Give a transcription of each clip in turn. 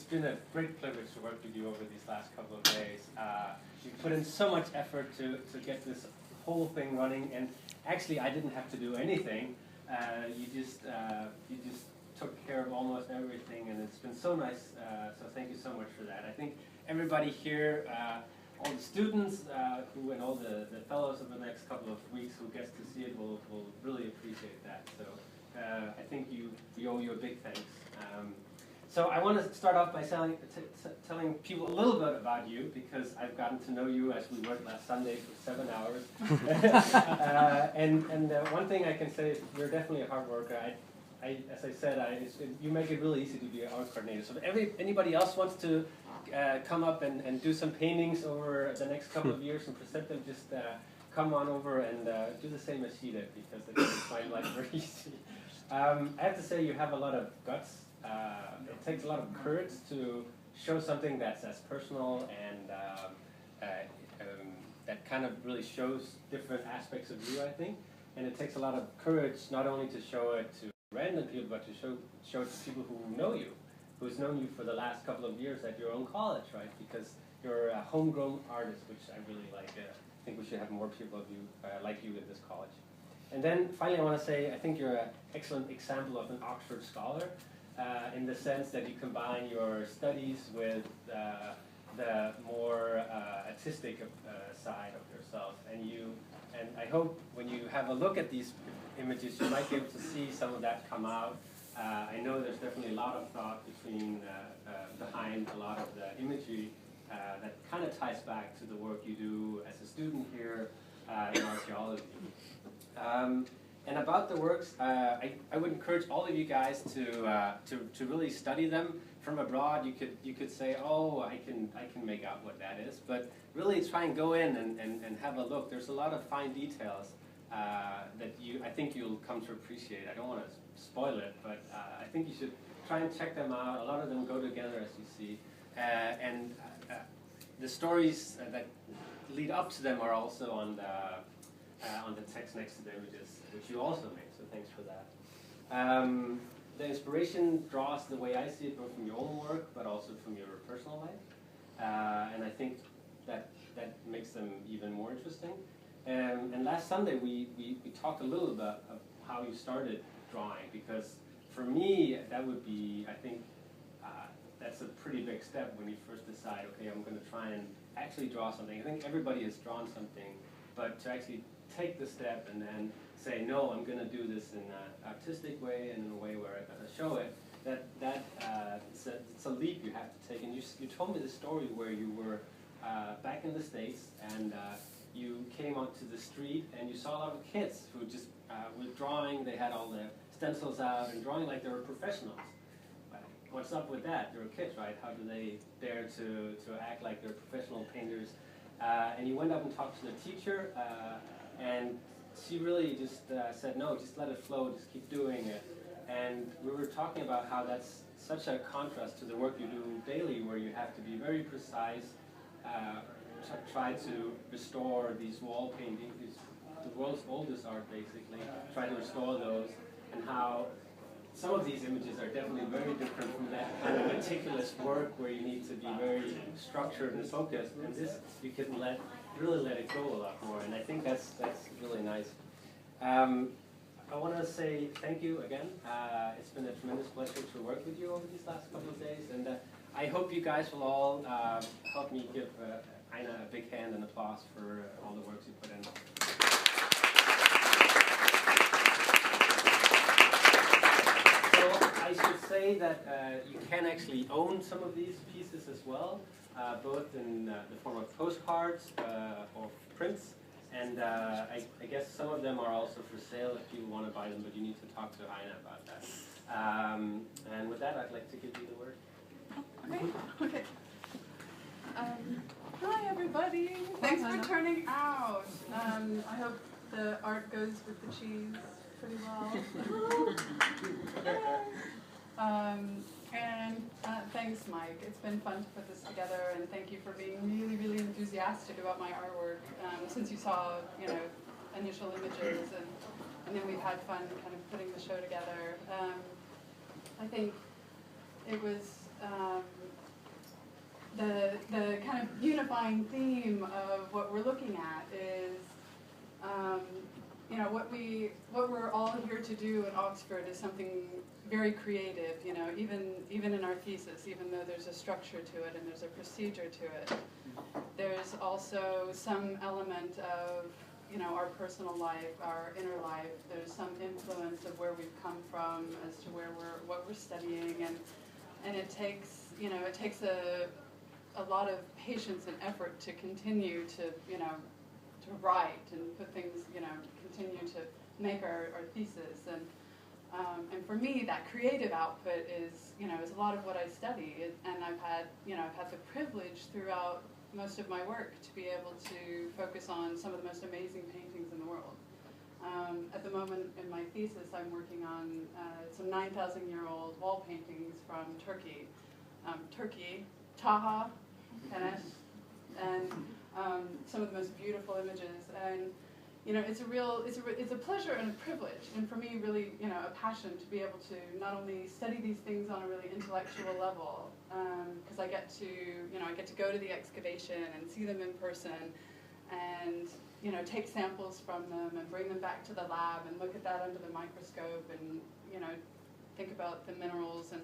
it's been a great privilege to work with you over these last couple of days. You put in so much effort to get this whole thing running, and actually I didn't have to do anything. You just took care of almost everything, and it's been so nice. So thank you so much for that. I think everybody here, all the students who and all the fellows over the next couple of weeks who gets to see it will really appreciate that. So I think we owe you a big thanks. So I want to start off by telling people a little bit about you, because I've gotten to know you as we worked last Sunday for 7 hours. And one thing I can say is you're definitely a hard worker. As I said, you make it really easy to be an art coordinator. So if anybody else wants to come up and do some paintings over the next couple of years and present them, just come on over and do the same as she did, because it makes my life very easy. I have to say you have a lot of guts. It takes a lot of courage to show something that's as personal and that kind of really shows different aspects of you, I think. And it takes a lot of courage not only to show it to random people, but to show it to people who know you, who's known you for the last couple of years at your own college, right? Because you're a homegrown artist, which I really like. I think we should have more people of you like you in this college. And then finally I want to say I think you're an excellent example of an Oxford scholar, in the sense that you combine your studies with the more artistic side of yourself. And I hope when you have a look at these images, you might be able to see some of that come out. I know there's definitely a lot of thought behind a lot of the imagery that kind of ties back to the work you do as a student here in archaeology. And about the works, I would encourage all of you guys to really study them from abroad. You could say, oh, I can make out what that is, but really try and go in and have a look. There's a lot of fine details that I think you'll come to appreciate. I don't want to spoil it, but I think you should try and check them out. A lot of them go together, as you see, and the stories that lead up to them are also on the text next to the images, which you also made, so thanks for that. The inspiration draws, the way I see it, both from your own work, but also from your personal life. And I think that makes them even more interesting. And last Sunday, we talked a little bit of how you started drawing, because for me, that would be, I think, that's a pretty big step when you first decide, okay, I'm going to try and actually draw something. I think everybody has drawn something, but to actually take the step and then say, no, I'm going to do this in an artistic way and in a way where I'm going to show it, it's a leap you have to take. And you told me the story where you were back in the States, and you came onto the street and you saw a lot of kids who just were drawing. They had all the stencils out and drawing like they were professionals. What's up with that? They're kids, right? How do they dare to act like they're professional painters? And you went up and talked to the teacher, and she really just said, no, just let it flow, just keep doing it. And we were talking about how that's such a contrast to the work you do daily, where you have to be very precise, try to restore these wall paintings, the world's oldest art basically, try to restore those, and how some of these images are definitely very different from that kind of meticulous work where you need to be very structured and focused, and this you can really let it go a lot more, and I think that's really nice. I want to say thank you again. It's been a tremendous pleasure to work with you over these last couple of days, and I hope you guys will all help me give Aina a big hand and applause for all the works you put in. I should say that you can actually own some of these pieces as well, both in the form of postcards or prints, and I guess some of them are also for sale if people want to buy them, but you need to talk to Aina about that. And with that, I'd like to give you the word. Okay. Hi everybody, thanks for turning out. I hope the art goes with the cheese pretty well. And thanks, Mike. It's been fun to put this together, and thank you for being really, really enthusiastic about my artwork. Since you saw, initial images, and then we've had fun kind of putting the show together. I think it was the kind of unifying theme of what we're looking at is, you know, what we're all here to do at Oxford is something very creative, you know, even in our thesis, even though there's a structure to it and there's a procedure to it. There's also some element of, you know, our personal life, our inner life. There's some influence of where we've come from as to what we're studying, and it takes, you know, it takes a lot of patience and effort to continue to, you know, to write and put things, you know, continue to make our thesis. And for me, that creative output is, you know, is a lot of what I study. And I've had the privilege throughout most of my work to be able to focus on some of the most amazing paintings in the world. At the moment in my thesis, I'm working on some 9,000-year-old wall paintings from Turkey. Taha, Kenes, and some of the most beautiful images. And you know, it's a pleasure and a privilege, and for me, really, you know, a passion to be able to not only study these things on a really intellectual level, because I get to go to the excavation and see them in person, and you know, take samples from them and bring them back to the lab and look at that under the microscope, and you know, think about the minerals and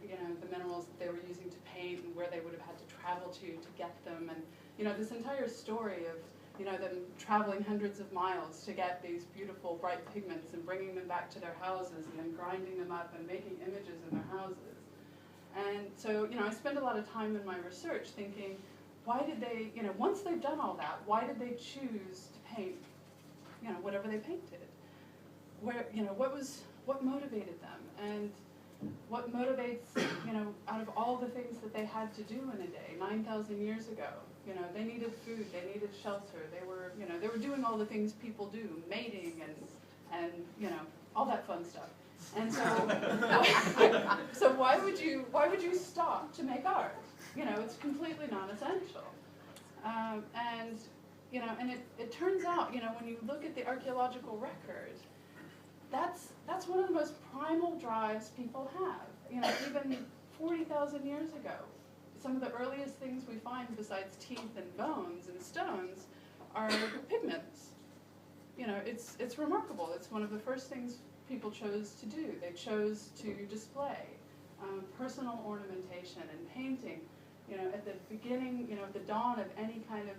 you know, the minerals that they were using to paint and where they would have had to travel to get them, and you know, this entire story of, you know, them traveling hundreds of miles to get these beautiful bright pigments and bringing them back to their houses and then grinding them up and making images in their houses. And so, you know, I spend a lot of time in my research thinking, why did they, you know, once they've done all that, why did they choose to paint, you know, whatever they painted? Where, you know, what motivated them? And what motivates, you know, out of all the things that they had to do in a day, 9,000 years ago, you know, they needed food, they needed shelter, they were, you know, they were doing all the things people do, mating and you know, all that fun stuff. And so, so why would you stop to make art? You know, it's completely non-essential. And you know, and it turns out, you know, when you look at the archaeological record, that's one of the most primal drives people have. You know, even 40,000 years ago, some of the earliest things we find besides teeth and bones and stones are pigments. You know, it's remarkable. It's one of the first things people chose to do. They chose to display personal ornamentation and painting. You know, at the beginning, you know, at the dawn of any kind of,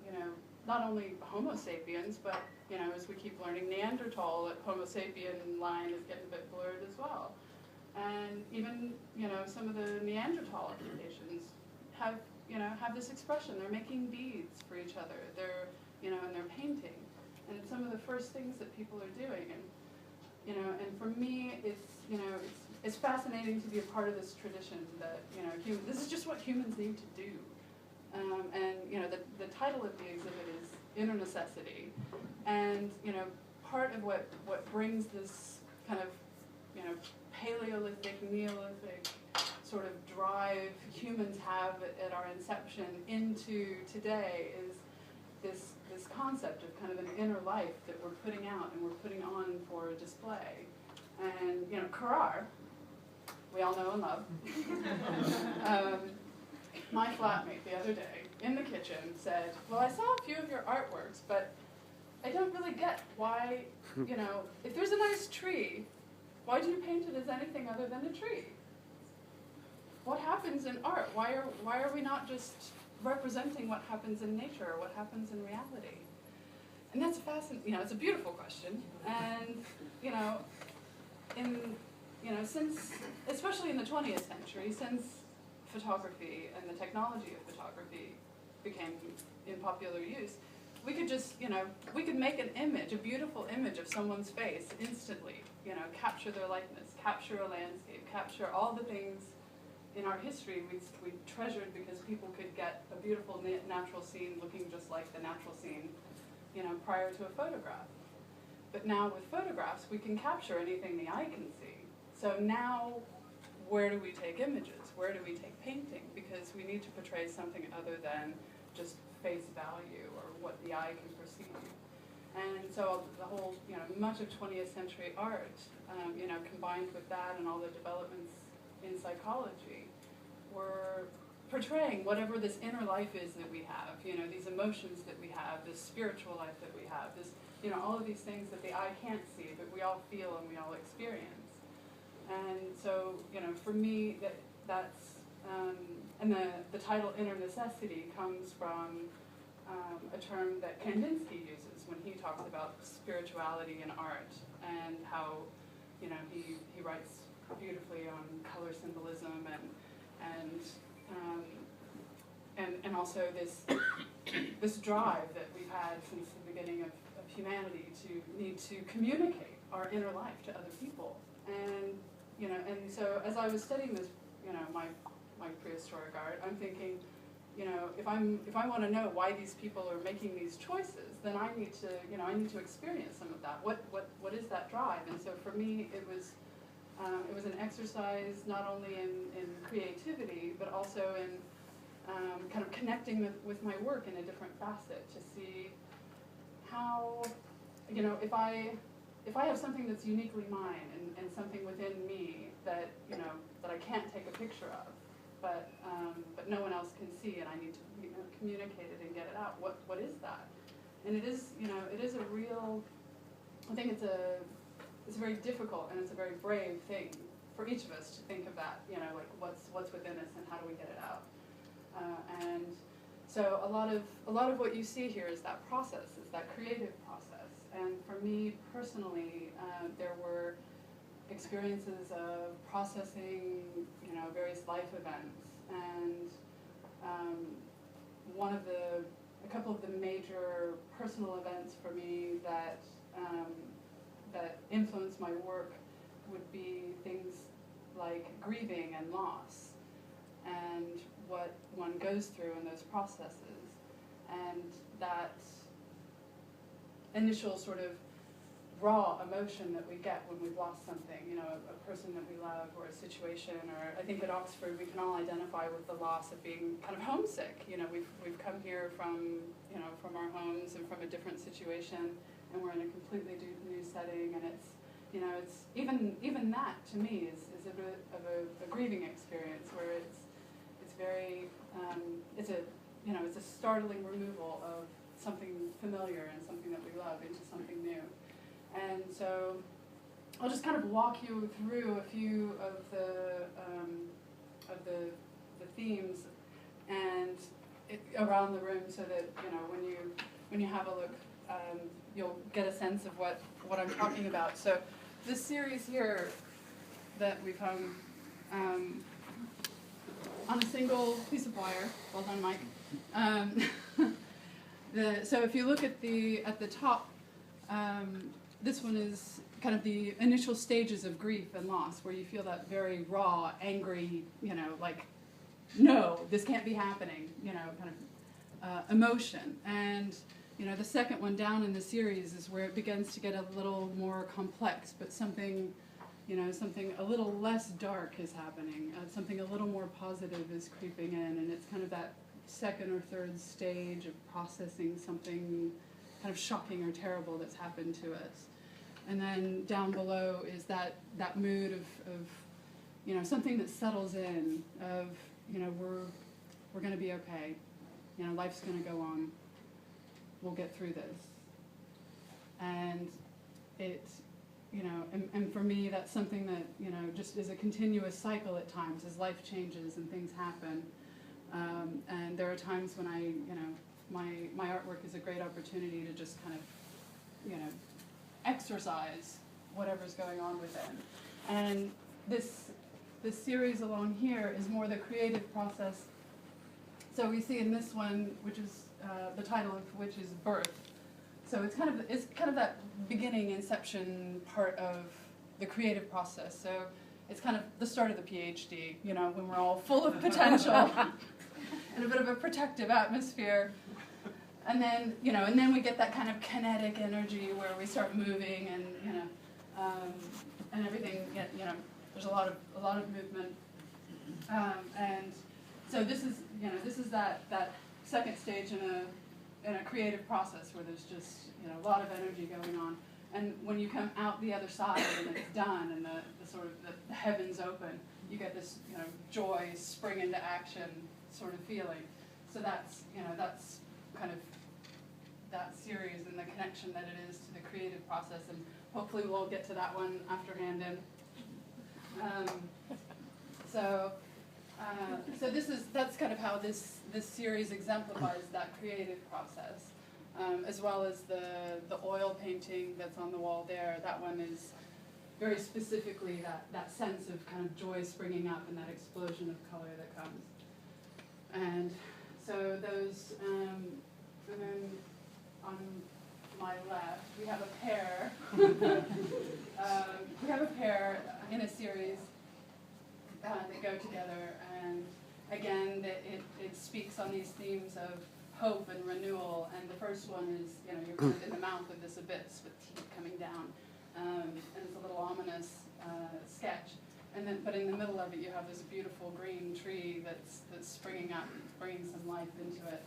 you know, not only Homo sapiens, but, you know, as we keep learning, Neanderthal, that Homo sapien line is getting a bit blurred as well. And even, you know, some of the Neanderthal occupations have, you know, have this expression. They're making beads for each other. They're, you know, and they're painting. And it's some of the first things that people are doing. And, you know, and for me, it's, you know, it's fascinating to be a part of this tradition that, you know, this is just what humans need to do. And, you know, the title of the exhibit is Inner Necessity. And, you know, part of what brings this kind of, you know, Paleolithic, Neolithic sort of drive humans have at our inception into today is this concept of kind of an inner life that we're putting out and we're putting on for display. And, you know, Karar, we all know and love, my flatmate the other day in the kitchen said, well, I saw a few of your artworks, but I don't really get why, you know, if there's a nice tree, why do you paint it as anything other than a tree? What happens in art? Why are we not just representing what happens in nature or what happens in reality? And that's fascinating. You know, it's a beautiful question. And you know, since, especially in the 20th century, since photography and the technology of photography became in popular use, we could just, you know, we could make an image, a beautiful image of someone's face instantly, you know, capture their likeness, capture a landscape, capture all the things in our history we treasured because people could get a beautiful natural scene looking just like the natural scene, you know, prior to a photograph. But now with photographs, we can capture anything the eye can see. So now, where do we take images? Where do we take painting? Because we need to portray something other than just face value or what the eye can perceive. And so the whole, you know, much of 20th century art, you know, combined with that and all the developments in psychology, were portraying whatever this inner life is that we have, these emotions that we have, this spiritual life that we have, this, all of these things that the eye can't see, but we all feel and we all experience. And so, for me, that's, and the title Inner Necessity comes from a term that Kandinsky uses when he talks about spirituality in art, and how, he writes beautifully on color symbolism and also this drive that we've had since the beginning of humanity to need to communicate our inner life to other people. And and so as I was studying this, my prehistoric art, I'm thinking, if I want to know why these people are making these choices, then I need to experience some of that. What is that drive? And so for me, it was an exercise not only in creativity, but also in kind of connecting with my work in a different facet to see how, if I have something that's uniquely mine and something within me that that I can't take a picture of, but no one else can see, and I need to communicate it and get it out. What is that? And it is a real. I think it's very difficult and it's a very brave thing for each of us to think of that. Like what's within us and how do we get it out? And so a lot of what you see here is that process, is that creative process. And for me personally, there were experiences of processing, various life events, and a couple of the major personal events for me that influenced my work would be things like grieving and loss, and what one goes through in those processes, and that initial sort of raw emotion that we get when we've lost something, a person that we love, or a situation, or I think at Oxford we can all identify with the loss of being kind of homesick. We've come here from our homes and from a different situation, and we're in a completely new setting, and it's even that to me is a bit of a grieving experience where it's very it's a startling removal of something familiar and something that we love into something new. And so I'll just kind of walk you through a few of the themes and around the room, so that when you have a look, you'll get a sense of what I'm talking about. So this series here that we've hung on a single piece of wire. Well done, Mike. So if you look at the top, this one is kind of the initial stages of grief and loss, where you feel that very raw, angry, like, no, this can't be happening, kind of emotion. And the second one down in the series is where it begins to get a little more complex, but something a little less dark is happening, something a little more positive is creeping in, and it's kind of that second or third stage of processing something kind of shocking or terrible that's happened to us. And then down below is that mood of something that settles in, of we're going to be okay, life's going to go on, we'll get through this. And it's and for me, that's something that just is a continuous cycle at times as life changes and things happen. And there are times when my artwork is a great opportunity to just kind of exercise whatever's going on within. And this series along here is more the creative process. So we see in this one, which is the title of which is Birth. So it's kind of that beginning inception part of the creative process. So it's kind of the start of the PhD, when we're all full of potential and a bit of a protective atmosphere. And then, and then we get that kind of kinetic energy where we start moving, and and everything. There's a lot of movement, and so this is that second stage in a creative process where there's just a lot of energy going on. And when you come out the other side and it's done and the sort of the heavens open, you get this, joy, spring into action sort of feeling. So that's, that's kind of that series and the connection that it is to the creative process, and hopefully we'll get to that one after Handin. So that's kind of how this series exemplifies that creative process, as well as the oil painting that's on the wall there. That one is very specifically that sense of kind of joy springing up and that explosion of color that comes. And so those, and then on my left we have a pair. We have a pair in a series that go together, and again, it speaks on these themes of hope and renewal. And the first one is, you're kind of in the mouth of this abyss with teeth coming down, and it's a little ominous sketch. And then, but in the middle of it, you have this beautiful green tree that's springing up, bringing some life into it.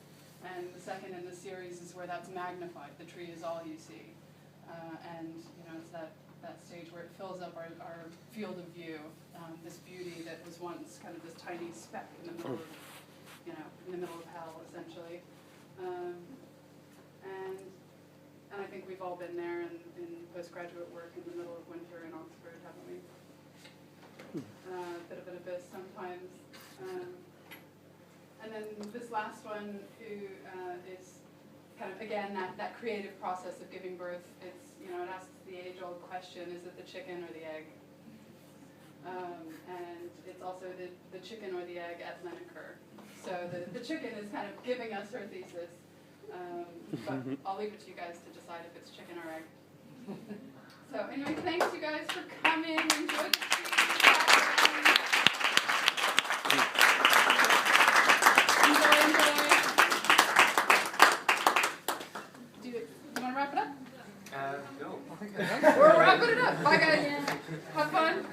And the second in the series is where that's magnified. The tree is all you see, and it's that stage where it fills up our field of view, this beauty that was once kind of this tiny speck in the middle of, in the middle of hell, essentially. And I think we've all been there in postgraduate work in the middle of winter in Oxford, haven't we? Bit of an abyss sometimes. And then this last one, who is kind of, again, that creative process of giving birth. It's, it asks the age-old question, is it the chicken or the egg? And it's also the chicken or the egg at Linacre. So the chicken is kind of giving us her thesis. But I'll leave it to you guys to decide if it's chicken or egg. So anyway, thanks you guys for coming. Enjoy the Do you want to wrap it up? No. We're wrapping it up. Bye guys. Have fun.